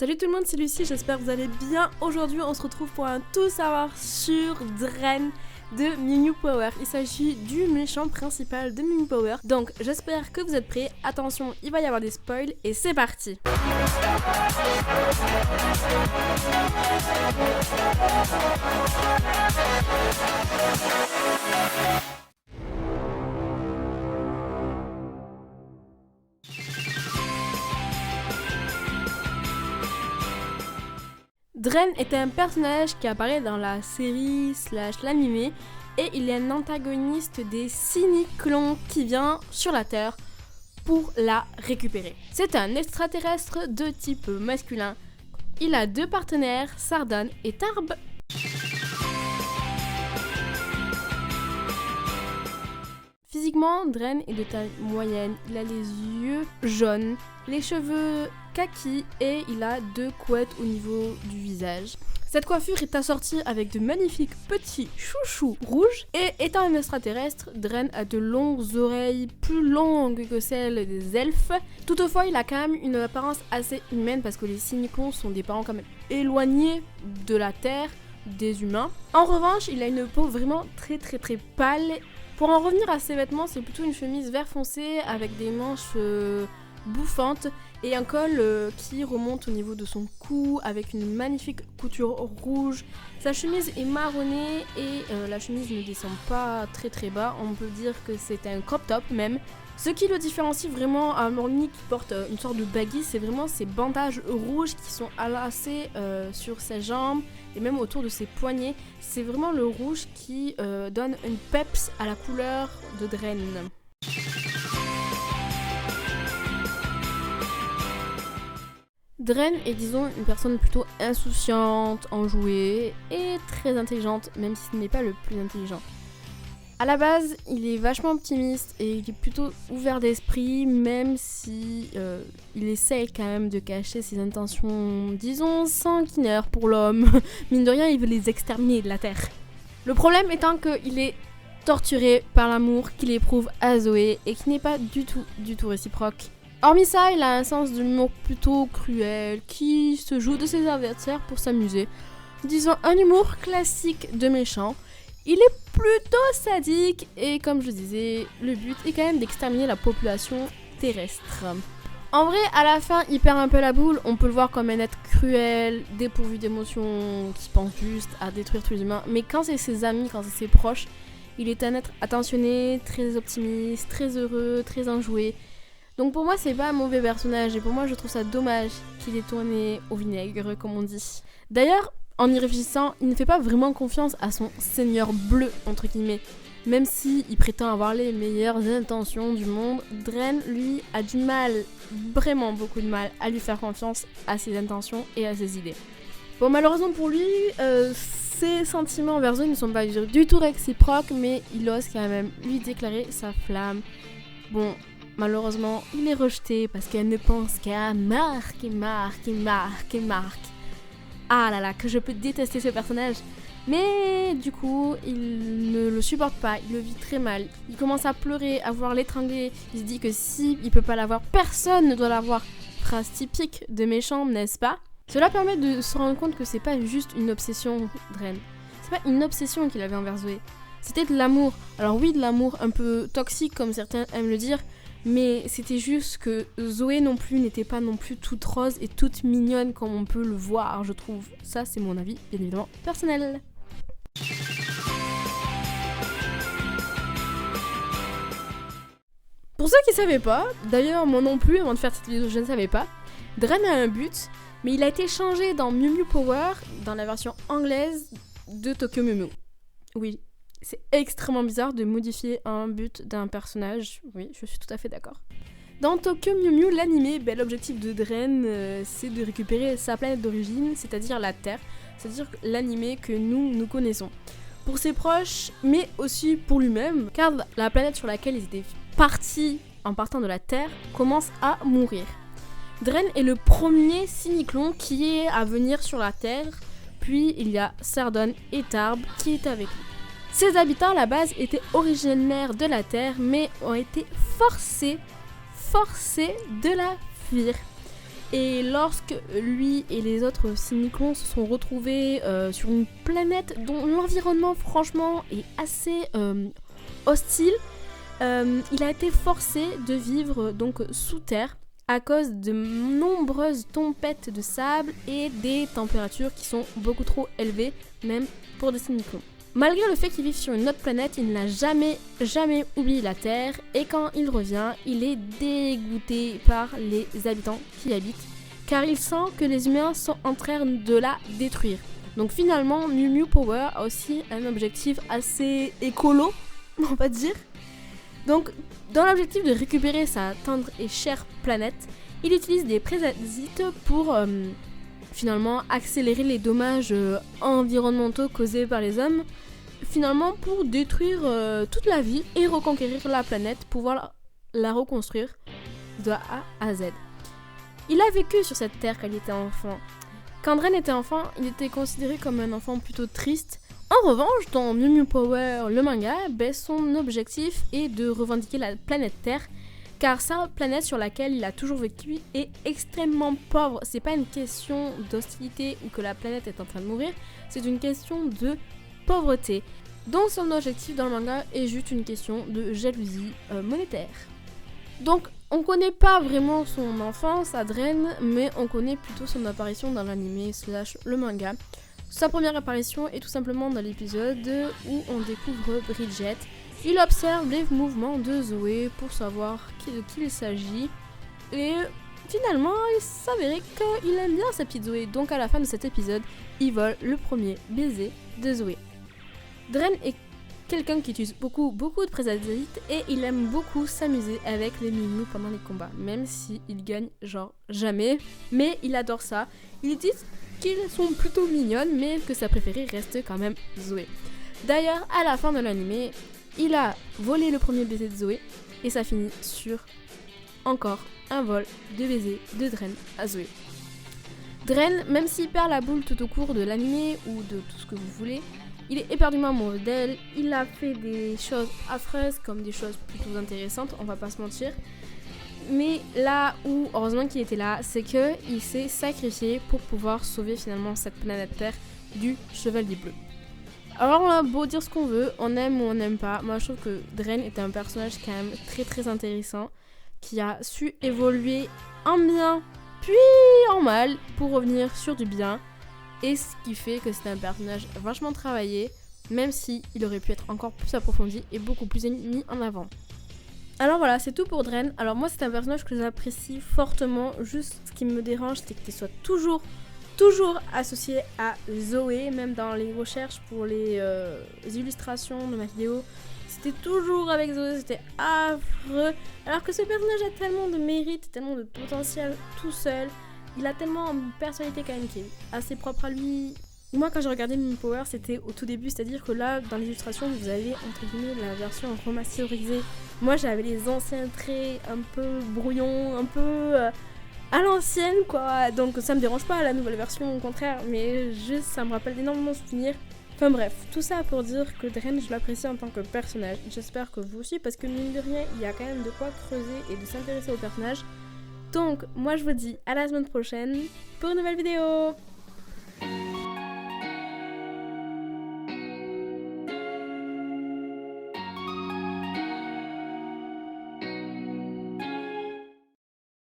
Salut tout le monde, c'est Lucie, j'espère que vous allez bien. Aujourd'hui, on se retrouve pour un tout savoir sur Dren de Mew Mew Power. Il s'agit du méchant principal de Mew Mew Power. Donc, j'espère que vous êtes prêts. Attention, il va y avoir des spoils et c'est parti. Dren est un personnage qui apparaît dans la série / l'animé et il est un antagoniste des Cyniclons qui vient sur la Terre pour la récupérer. C'est un extraterrestre de type masculin. Il a 2 partenaires, Sardone et Tarb. Physiquement, Dren est de taille moyenne, il a les yeux jaunes, les cheveux kaki et il a 2 couettes au niveau du visage. Cette coiffure est assortie avec de magnifiques petits chouchous rouges et étant un extraterrestre, Dren a de longues oreilles plus longues que celles des elfes. Toutefois, il a quand même une apparence assez humaine parce que les Cyniclons sont des parents quand même éloignés de la Terre, des humains. En revanche, il a une peau vraiment très pâle. Pour en revenir à ses vêtements, c'est plutôt une chemise vert foncé avec des manches bouffantes et un col qui remonte au niveau de son cou avec une magnifique couture rouge. Sa chemise est marronnée et la chemise ne descend pas très bas. On peut dire que c'est un crop top même. Ce qui le différencie vraiment à Morny qui porte une sorte de baggy, c'est vraiment ces bandages rouges qui sont enlacés sur ses jambes et même autour de ses poignets. C'est vraiment le rouge qui donne une peps à la couleur de Dren. Dren est disons une personne plutôt insouciante, enjouée et très intelligente, même si ce n'est pas le plus intelligent. À la base, il est vachement optimiste et il est plutôt ouvert d'esprit, même si il essaye quand même de cacher ses intentions, disons, sanguinaires pour l'homme. Mine de rien, il veut les exterminer de la Terre. Le problème étant qu'il est torturé par l'amour qu'il éprouve à Zoé et qui n'est pas du tout réciproque. Hormis ça, il a un sens de l'humour plutôt cruel, qui se joue de ses adversaires pour s'amuser. Disons, un humour classique de méchant. Il est plutôt sadique et comme je disais, le but est quand même d'exterminer la population terrestre. En vrai, à la fin, il perd un peu la boule, on peut le voir comme un être cruel, dépourvu d'émotions, qui pense juste à détruire tous les humains. Mais quand c'est ses amis, quand c'est ses proches, il est un être attentionné, très optimiste, très heureux, très enjoué. Donc pour moi, c'est pas un mauvais personnage et pour moi, je trouve ça dommage qu'il ait tourné au vinaigre, comme on dit. D'ailleurs, en y réfléchissant, il ne fait pas vraiment confiance à son seigneur bleu, entre guillemets. Même si il prétend avoir les meilleures intentions du monde, Dren, lui, a du mal, vraiment beaucoup de mal, à lui faire confiance à ses intentions et à ses idées. Bon, malheureusement pour lui, ses sentiments envers eux ne sont pas du tout réciproques, mais il ose quand même lui déclarer sa flamme. Bon, malheureusement, il est rejeté parce qu'elle ne pense qu'à Marc. Ah là là, que je peux détester ce personnage. Mais du coup, il ne le supporte pas, il le vit très mal. Il commence à pleurer, à vouloir l'étrangler. Il se dit que si il peut pas l'avoir, personne ne doit l'avoir. Phrase typique de méchant, n'est-ce pas? Cela permet de se rendre compte que c'est pas juste une obsession, Dren. C'est pas une obsession qu'il avait envers Zoé. C'était de l'amour. Alors oui, de l'amour un peu toxique, comme certains aiment le dire. Mais c'était juste que Zoé non plus n'était pas non plus toute rose et toute mignonne comme on peut le voir, je trouve. Ça, c'est mon avis, bien évidemment, personnel. Pour ceux qui savaient pas, d'ailleurs moi non plus, avant de faire cette vidéo, je ne savais pas, Dren a un but, mais il a été changé dans Mew Mew Power, dans la version anglaise de Tokyo Mew Mew. Oui. C'est extrêmement bizarre de modifier un but d'un personnage. Oui, je suis tout à fait d'accord. Dans Tokyo Mew Mew, l'animé, l'objectif de Dren, c'est de récupérer sa planète d'origine, c'est-à-dire la Terre, c'est-à-dire l'animé que nous connaissons. Pour ses proches, mais aussi pour lui-même, car la planète sur laquelle ils étaient partis en partant de la Terre commence à mourir. Dren est le premier Cyniclon qui est à venir sur la Terre, puis il y a Sardone et Tarb qui étaient avec lui. Ces habitants à la base étaient originaires de la Terre mais ont été forcés de la fuir. Et lorsque lui et les autres cyniclons se sont retrouvés sur une planète dont l'environnement franchement est assez hostile, il a été forcé de vivre donc sous terre à cause de nombreuses tempêtes de sable et des températures qui sont beaucoup trop élevées, même pour des cyniclons. Malgré le fait qu'il vive sur une autre planète, il n'a jamais oublié la Terre, et quand il revient, il est dégoûté par les habitants qui y habitent, car il sent que les humains sont en train de la détruire. Donc finalement, Mew Mew Power a aussi un objectif assez écolo, on va dire. Donc, dans l'objectif de récupérer sa tendre et chère planète, il utilise des parasites pour finalement accélérer les dommages environnementaux causés par les hommes, finalement pour détruire toute la vie et reconquérir la planète, pouvoir la reconstruire de A à Z. Il a vécu sur cette terre quand il était enfant. Quand Dren était enfant, il était considéré comme un enfant plutôt triste. En revanche, dans Mew Mew Power, le manga, son objectif est de revendiquer la planète Terre, car sa planète sur laquelle il a toujours vécu est extrêmement pauvre. C'est pas une question d'hostilité ou que la planète est en train de mourir, c'est une question de pauvreté. Donc son objectif dans le manga est juste une question de jalousie monétaire. Donc on connaît pas vraiment son enfance à Dren, mais on connaît plutôt son apparition dans l'anime / le manga. Sa première apparition est tout simplement dans l'épisode où on découvre Bridget. Il observe les mouvements de Zoé pour savoir de qui il s'agit. Et finalement, il s'avérait qu'il aime bien sa petite Zoé. Donc à la fin de cet épisode, il vole le premier baiser de Zoé. Dren est quelqu'un qui utilise beaucoup de préservatifs et il aime beaucoup s'amuser avec les Mew Mew pendant les combats. Même s'il gagne genre jamais. Mais il adore ça. Il utilise qu'ils sont plutôt mignonnes, mais que sa préférée reste quand même Zoé. D'ailleurs, à la fin de l'anime, il a volé le premier baiser de Zoé, et ça finit sur encore un vol de baiser de Dren à Zoé. Dren, même s'il perd la boule tout au cours de l'anime, ou de tout ce que vous voulez, il est éperdument amoureux d'elle, il a fait des choses affreuses, comme des choses plutôt intéressantes, on va pas se mentir. Mais là où, heureusement qu'il était là, c'est qu'il s'est sacrifié pour pouvoir sauver finalement cette planète Terre du Chevalier Bleu. Alors on a beau dire ce qu'on veut, on aime ou on n'aime pas, moi je trouve que Dren était un personnage quand même très intéressant, qui a su évoluer en bien, puis en mal, pour revenir sur du bien, et ce qui fait que c'est un personnage vachement travaillé, même si il aurait pu être encore plus approfondi et beaucoup plus mis en avant. Alors voilà, c'est tout pour Dren. Alors moi c'est un personnage que j'apprécie fortement. Juste ce qui me dérange, c'est qu'il soit toujours associé à Zoé. Même dans les recherches pour les illustrations de ma vidéo, c'était toujours avec Zoé, c'était affreux. Alors que ce personnage a tellement de mérite, tellement de potentiel tout seul. Il a tellement une personnalité quand même qui est assez propre à lui. Moi quand j'ai regardé Mew Mew Power, c'était au tout début, c'est-à-dire que là dans l'illustration vous avez entre guillemets la version remasterisée. Moi j'avais les anciens traits un peu brouillons, un peu à l'ancienne quoi, donc ça me dérange pas la nouvelle version au contraire, mais juste ça me rappelle d'énormément de souvenirs. Enfin bref, tout ça pour dire que Dren je l'apprécie en tant que personnage, j'espère que vous aussi parce que mine de rien il y a quand même de quoi creuser et de s'intéresser au personnage. Donc moi je vous dis à la semaine prochaine pour une nouvelle vidéo.